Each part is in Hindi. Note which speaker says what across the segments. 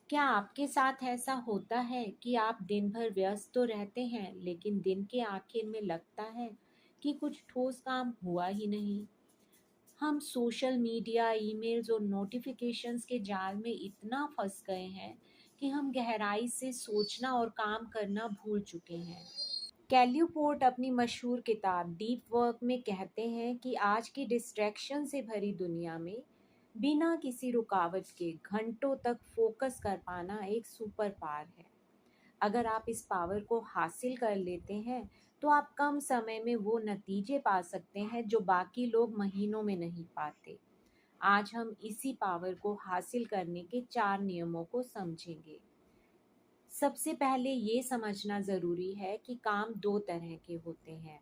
Speaker 1: क्या आपके साथ ऐसा होता है कि आप दिन भर व्यस्त तो रहते हैं लेकिन दिन के आखिर में लगता है कि कुछ ठोस काम हुआ ही नहीं? हम सोशल मीडिया, ईमेल्स और नोटिफिकेशंस के जाल में इतना फंस गए हैं कि हम गहराई से सोचना और काम करना भूल चुके हैं। कैल्यूपोर्ट अपनी मशहूर किताब डीप वर्क में कहते हैं कि आज की डिस्ट्रैक्शन से भरी दुनिया में बिना किसी रुकावट के घंटों तक फोकस कर पाना एक सुपर पावर है। अगर आप इस पावर को हासिल कर लेते हैं तो आप कम समय में वो नतीजे पा सकते हैं जो बाकी लोग महीनों में नहीं पाते। आज हम इसी पावर को हासिल करने के 4 नियमों को समझेंगे। सबसे पहले ये समझना ज़रूरी है कि काम दो तरह के होते हैं,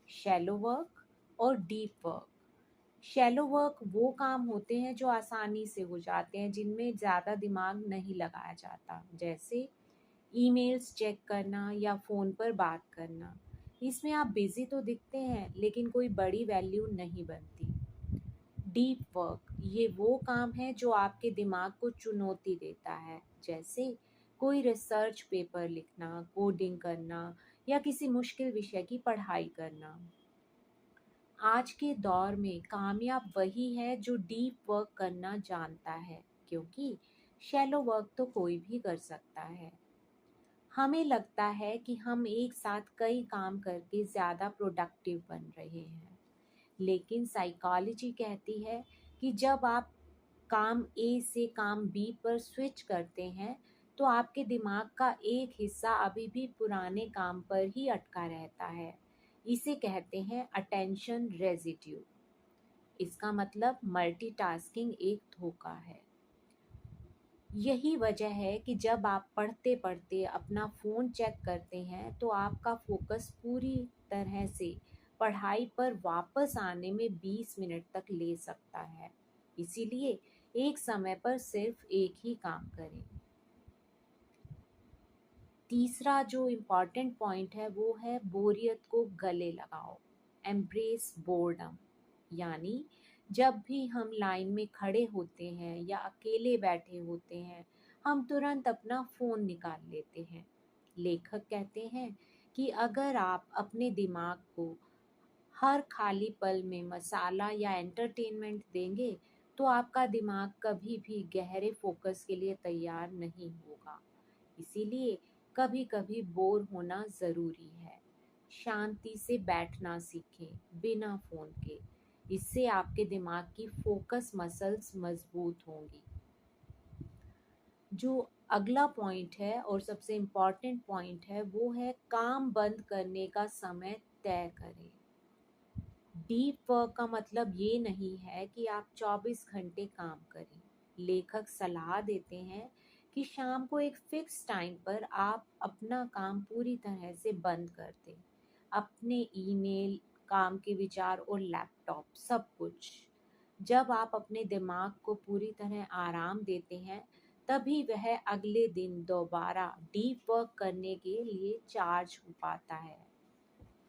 Speaker 1: शैलो वर्क और डीप वर्क। शैलो वर्क वो काम होते हैं जो आसानी से हो जाते हैं, जिनमें ज़्यादा दिमाग नहीं लगाया जाता, जैसे ईमेल्स चेक करना या फ़ोन पर बात करना। इसमें आप बिज़ी तो दिखते हैं लेकिन कोई बड़ी वैल्यू नहीं बनती। डीप वर्क ये वो काम है जो आपके दिमाग को चुनौती देता है, जैसे कोई रिसर्च पेपर लिखना, कोडिंग करना या किसी मुश्किल विषय की पढ़ाई करना। आज के दौर में कामयाब वही है जो डीप वर्क करना जानता है, क्योंकि शैलो वर्क तो कोई भी कर सकता है। हमें लगता है कि हम एक साथ कई काम करके ज़्यादा प्रोडक्टिव बन रहे हैं, लेकिन साइकोलॉजी कहती है कि जब आप काम ए से काम बी पर स्विच करते हैं तो आपके दिमाग का एक हिस्सा अभी भी पुराने काम पर ही अटका रहता है। इसे कहते हैं अटेंशन रेजिड्यू। इसका मतलब मल्टीटास्किंग एक धोखा है। यही वजह है कि जब आप पढ़ते पढ़ते अपना फ़ोन चेक करते हैं तो आपका फोकस पूरी तरह से पढ़ाई पर वापस आने में 20 मिनट तक ले सकता है। इसीलिए एक समय पर सिर्फ एक ही काम करें। तीसरा जो इम्पॉर्टेंट पॉइंट है वो है बोरियत को गले लगाओ, एम्ब्रेस बोर्डम। यानी जब भी हम लाइन में खड़े होते हैं या अकेले बैठे होते हैं, हम तुरंत अपना फ़ोन निकाल लेते हैं। लेखक कहते हैं कि अगर आप अपने दिमाग को हर खाली पल में मसाला या एंटरटेनमेंट देंगे तो आपका दिमाग कभी भी गहरे फोकस के लिए तैयार नहीं होगा। इसीलिए कभी कभी बोर होना ज़रूरी है। शांति से बैठना सीखें बिना फ़ोन के। इससे आपके दिमाग की फोकस मसल्स मजबूत होंगी। जो अगला पॉइंट है और सबसे इम्पॉर्टेंट पॉइंट है वो है काम बंद करने का समय तय करें। डीप वर्क का मतलब ये नहीं है कि आप 24 घंटे काम करें। लेखक सलाह देते हैं कि शाम को एक फिक्स टाइम पर आप अपना काम पूरी तरह से बंद कर दें। अपने ईमेल, काम के विचार और लैपटॉप सब कुछ। जब आप अपने दिमाग को पूरी तरह आराम देते हैं, तभी वह अगले दिन दोबारा डीप वर्क करने के लिए चार्ज हो पाता है।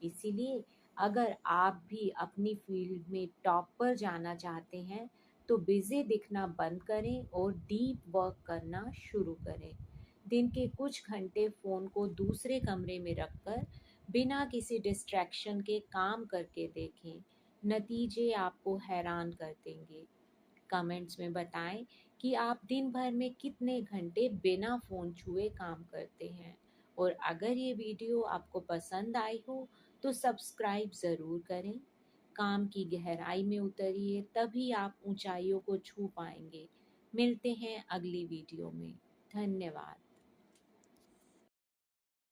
Speaker 1: इसीलिए अगर आप भी अपनी फील्ड में टॉप पर जाना चाहते हैं तो बिजी दिखना बंद करें और डीप वर्क करना शुरू करें। दिन के कुछ घंटे फ़ोन को दूसरे कमरे में रखकर बिना किसी डिस्ट्रैक्शन के काम करके देखें। नतीजे आपको हैरान कर देंगे। कमेंट्स में बताएं कि आप दिन भर में कितने घंटे बिना फ़ोन छुए काम करते हैं। और अगर ये वीडियो आपको पसंद आई हो तो सब्सक्राइब ज़रूर करें। काम की गहराई में उतरिए, तभी आप ऊंचाइयों को छू पाएंगे। मिलते हैं अगली वीडियो में। धन्यवाद।